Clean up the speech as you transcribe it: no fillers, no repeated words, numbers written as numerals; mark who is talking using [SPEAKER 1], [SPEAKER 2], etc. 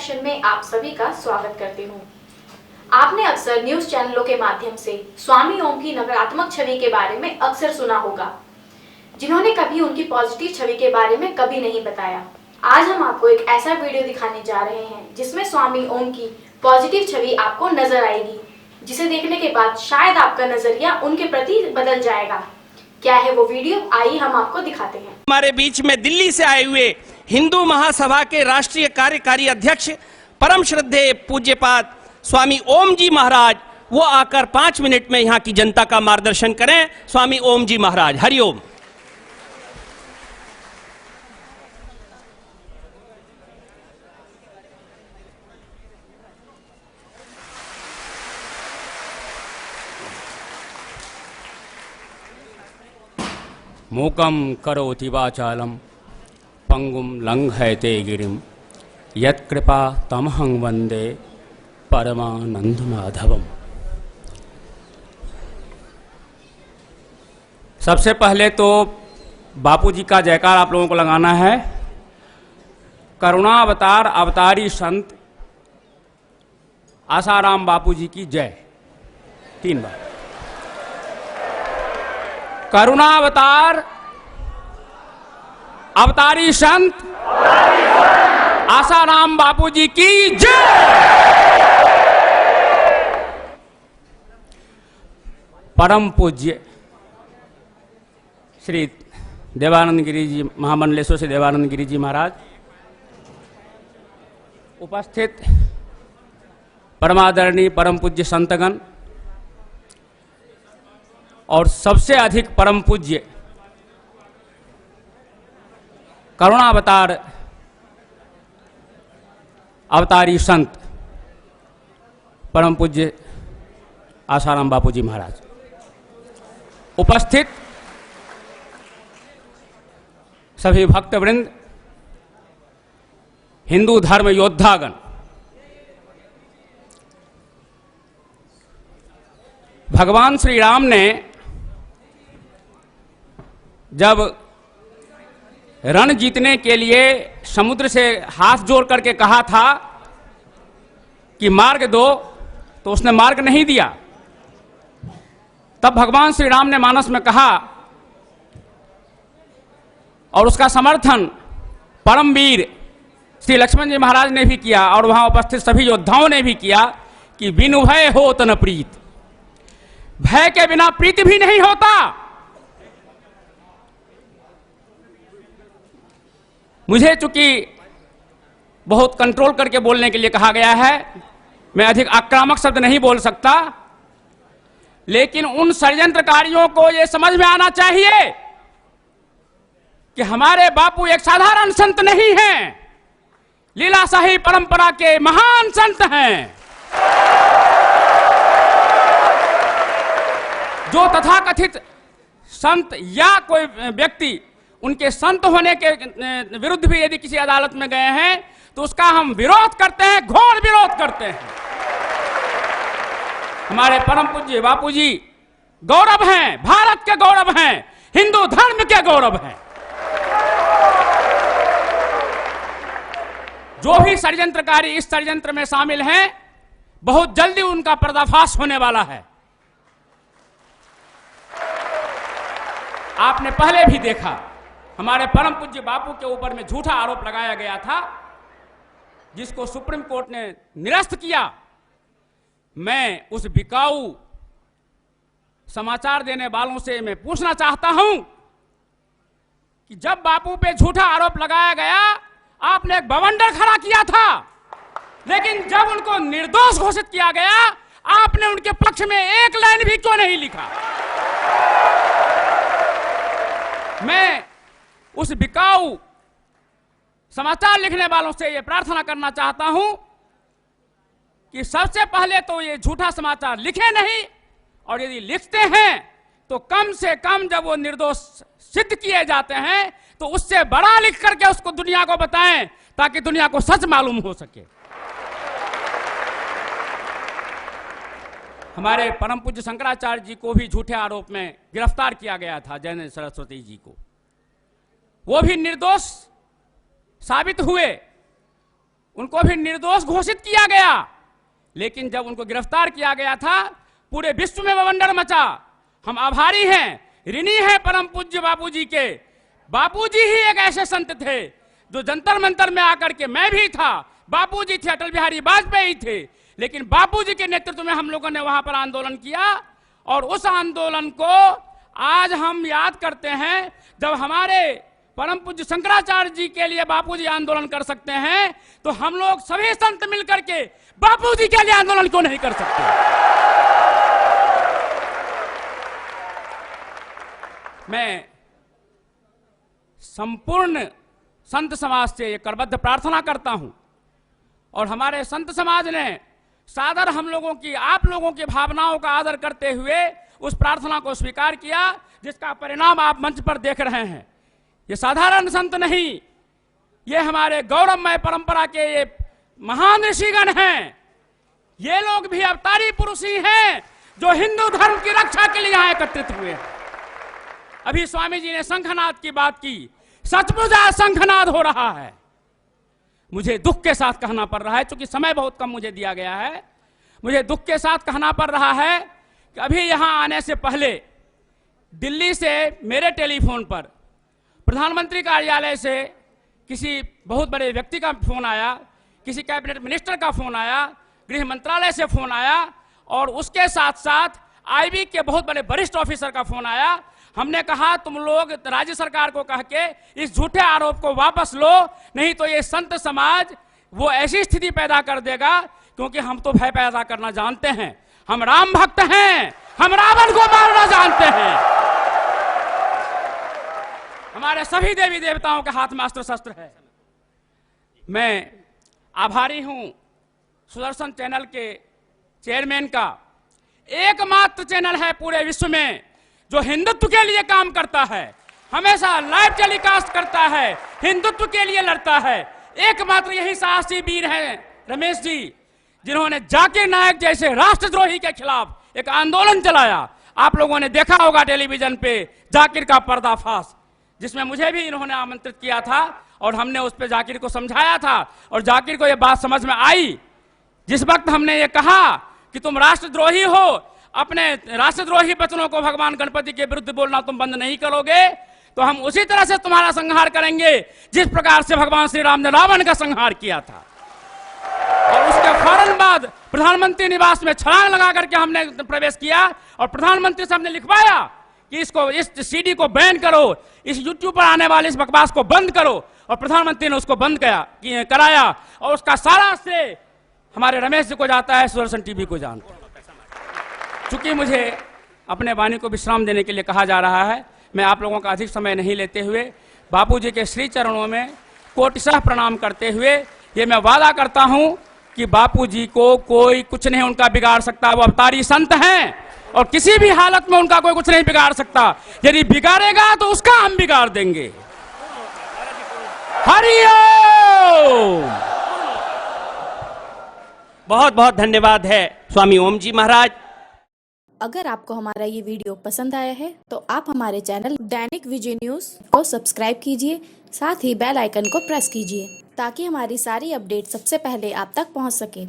[SPEAKER 1] Action में आप सभी का स्वागत करती हूँ। आपने अक्सर न्यूज चैनलों के माध्यम से स्वामी ओम की नकारात्मक छवि के बारे में अक्सर सुना होगा, जिन्होंने कभी उनकी पॉजिटिव छवि के बारे में कभी नहीं बताया। आज हम आपको एक ऐसा वीडियो दिखाने जा रहे हैं जिसमें स्वामी ओम की पॉजिटिव छवि आपको नजर आएगी, जिसे देखने के बाद शायद आपका नजरिया उनके प्रति बदल जाएगा। क्या है वो वीडियो, आइए हम आपको दिखाते हैं।
[SPEAKER 2] हमारे बीच में दिल्ली से आए हुए हिंदू महासभा के राष्ट्रीय कार्यकारी अध्यक्ष परम श्रद्धेय पूज्यपाद स्वामी ओम जी महाराज, वो आकर 5 मिनट में यहाँ की जनता का मार्गदर्शन करें। स्वामी ओम जी महाराज, हरिओम।
[SPEAKER 3] मूकं करोति वाचालं पंगुं लंघयते गिरिं यत्कृपा तमहं वंदे परमानंद माधवम। सबसे पहले तो बापू जी का जयकार आप लोगों को लगाना है। करुणावतार अवतारी संत आसाराम बापू जी की जय। 3 बार। करुणावतार अवतारी संत आसाराम बापू जी की जय। परम पूज्य श्री देवानंद गिरी जी, महामंडलेश्वर से देवानंद गिरी जी महाराज, उपस्थित परमादरणीय परम पूज्य संतगण और सबसे अधिक परम पूज्य करुणावतार अवतारी संत परम पूज्य आसाराम बापू जी महाराज, उपस्थित सभी भक्तवृंद, हिंदू धर्म योद्धागण, भगवान श्री राम ने जब रण जीतने के लिए समुद्र से हाथ जोड़ करके कहा था कि मार्ग दो, तो उसने मार्ग नहीं दिया। तब भगवान श्री राम ने मानस में कहा और उसका समर्थन परमवीर श्री लक्ष्मण जी महाराज ने भी किया और वहां उपस्थित सभी योद्धाओं ने भी किया कि बिनु भय होत न प्रीत। भय के बिना प्रीति भी नहीं होता। मुझे चूंकि बहुत कंट्रोल करके बोलने के लिए कहा गया है, मैं अधिक आक्रामक शब्द नहीं बोल सकता, लेकिन उन षड्यंत्रकारियों को यह समझ में आना चाहिए कि हमारे बापू एक साधारण संत नहीं हैं, लीलाशाही परंपरा के महान संत हैं, जो तथाकथित संत या कोई व्यक्ति उनके संत होने के विरुद्ध भी यदि किसी अदालत में गए हैं तो उसका हम विरोध करते हैं, घोर विरोध करते हैं। हमारे परम पूज्य बापू जी गौरव हैं, भारत के गौरव हैं, हिंदू धर्म के गौरव हैं। जो भी षड्यंत्रकारी इस षड्यंत्र में शामिल हैं, बहुत जल्दी उनका पर्दाफाश होने वाला है। आपने पहले भी देखा, हमारे परम पूज्य बापू के ऊपर में झूठा आरोप लगाया गया था, जिसको सुप्रीम कोर्ट ने निरस्त किया। मैं उस बिकाऊ समाचार देने वालों से मैं पूछना चाहता हूं कि जब बापू पे झूठा आरोप लगाया गया, आपने एक बवंडर खड़ा किया था, लेकिन जब उनको निर्दोष घोषित किया गया, आपने उनके पक्ष में एक लाइन भी क्यों नहीं लिखा? मैं उस बिकाऊ समाचार लिखने वालों से यह प्रार्थना करना चाहता हूं कि सबसे पहले तो ये झूठा समाचार लिखे नहीं, और यदि लिखते हैं तो कम से कम जब वो निर्दोष सिद्ध किए जाते हैं तो उससे बड़ा लिख करके उसको दुनिया को बताएं, ताकि दुनिया को सच मालूम हो सके। हमारे परम पूज्य शंकराचार्य जी को भी झूठे आरोप में गिरफ्तार किया गया था, जैन सरस्वती जी को, वो भी निर्दोष साबित हुए। उनको भी निर्दोष घोषित किया गया, लेकिन जब उनको गिरफ्तार किया गया था पूरे विश्व में बवंडर मचा। हम आभारी हैं, ऋणी हैं परम पूज्य बापूजी के। बापूजी ही एक ऐसे संत थे जो जंतर मंतर में आकर के, मैं भी था, बापूजी थे, अटल बिहारी वाजपेयी थे, लेकिन बापूजी के नेतृत्व में हम लोगों ने वहां पर आंदोलन किया और उस आंदोलन को आज हम याद करते हैं। जब हमारे परम पूज्य शंकराचार्य जी के लिए बापूजी आंदोलन कर सकते हैं, तो हम लोग सभी संत मिलकर के बापूजी के लिए आंदोलन क्यों नहीं कर सकते? मैं संपूर्ण संत समाज से ये करबद्ध प्रार्थना करता हूं और हमारे संत समाज ने सादर हम लोगों की, आप लोगों की भावनाओं का आदर करते हुए उस प्रार्थना को स्वीकार किया, जिसका परिणाम आप मंच पर देख रहे हैं। ये साधारण संत नहीं, ये हमारे गौरवमय परंपरा के ये महान ऋषिगण हैं। ये लोग भी अवतारी पुरुष ही हैं जो हिंदू धर्म की रक्षा के लिए यहां एकत्रित हुए हैं। अभी स्वामी जी ने शंखनाद की बात की, सचमुच आज शंखनाद हो रहा है। मुझे दुख के साथ कहना पड़ रहा है, क्योंकि समय बहुत कम मुझे दिया गया है, मुझे दुख के साथ कहना पड़ रहा है कि अभी यहां आने से पहले दिल्ली से मेरे टेलीफोन पर प्रधानमंत्री कार्यालय से किसी बहुत बड़े व्यक्ति का फोन आया, किसी कैबिनेट मिनिस्टर का फोन आया, गृह मंत्रालय से फोन आया और उसके साथ साथ आईबी के बहुत बड़े वरिष्ठ ऑफिसर का फोन आया। हमने कहा तुम लोग राज्य सरकार को कह के इस झूठे आरोप को वापस लो, नहीं तो ये संत समाज वो ऐसी स्थिति पैदा कर देगा, क्योंकि हम तो भय पैदा करना जानते हैं, हम राम भक्त हैं, हम रावण को मारना जानते हैं। हमारे सभी देवी देवताओं के हाथ में अस्त्र शस्त्र है। मैं आभारी हूं सुदर्शन चैनल के चेयरमैन का। एकमात्र चैनल है पूरे विश्व में जो हिंदुत्व के लिए काम करता है, हमेशा लाइव टेलीकास्ट करता है, हिंदुत्व के लिए लड़ता है। एकमात्र यही साहसी वीर हैं रमेश जी, जिन्होंने जाकिर नायक जैसे राष्ट्रद्रोही के खिलाफ एक आंदोलन चलाया। आप लोगों ने देखा होगा टेलीविजन पे जाकिर का पर्दाफाश, जिसमें मुझे भी इन्होंने आमंत्रित किया था और हमने उस पर जाकिर को समझाया था और जाकिर को यह बात समझ में आई। जिस वक्त हमने ये कहा कि तुम राष्ट्रद्रोही हो, अपने राष्ट्रद्रोही वचनों को भगवान गणपति के विरुद्ध बोलना तुम बंद नहीं करोगे, तो हम उसी तरह से तुम्हारा संहार करेंगे जिस प्रकार से भगवान श्री राम ने रावण का संहार किया था। और उसके फौरन बाद प्रधानमंत्री निवास में छलांग लगा करके हमने प्रवेश किया और प्रधानमंत्री से हमने लिखवाया कि इसको, इस सीडी को बैन करो, इस यूट्यूब पर आने वाले इस बकवास को बंद करो, और प्रधानमंत्री ने उसको बंद कराया और उसका सारा श्रेय हमारे रमेश जी को जाता है, सुदर्शन टीवी को जानता है। चूंकि मुझे अपने वाणी को विश्राम देने के लिए कहा जा रहा है, मैं आप लोगों का अधिक समय नहीं लेते हुए बापूजी के श्री चरणों में कोटिशः प्रणाम करते हुए ये मैं वादा करता हूं कि बापूजी को कोई कुछ नहीं उनका बिगाड़ सकता। वो अवतारी संत हैं और किसी भी हालत में उनका कोई कुछ नहीं बिगाड़ सकता। यदि बिगाड़ेगा तो उसका हम बिगाड़ देंगे। हरिओम।
[SPEAKER 2] बहुत बहुत धन्यवाद है स्वामी ओम जी महाराज।
[SPEAKER 4] अगर आपको हमारा ये वीडियो पसंद आया है तो आप हमारे चैनल दैनिक विजय न्यूज़ को सब्सक्राइब कीजिए, साथ ही बेल आइकन को प्रेस कीजिए ताकि हमारी सारी अपडेट सबसे पहले आप तक पहुंच सके।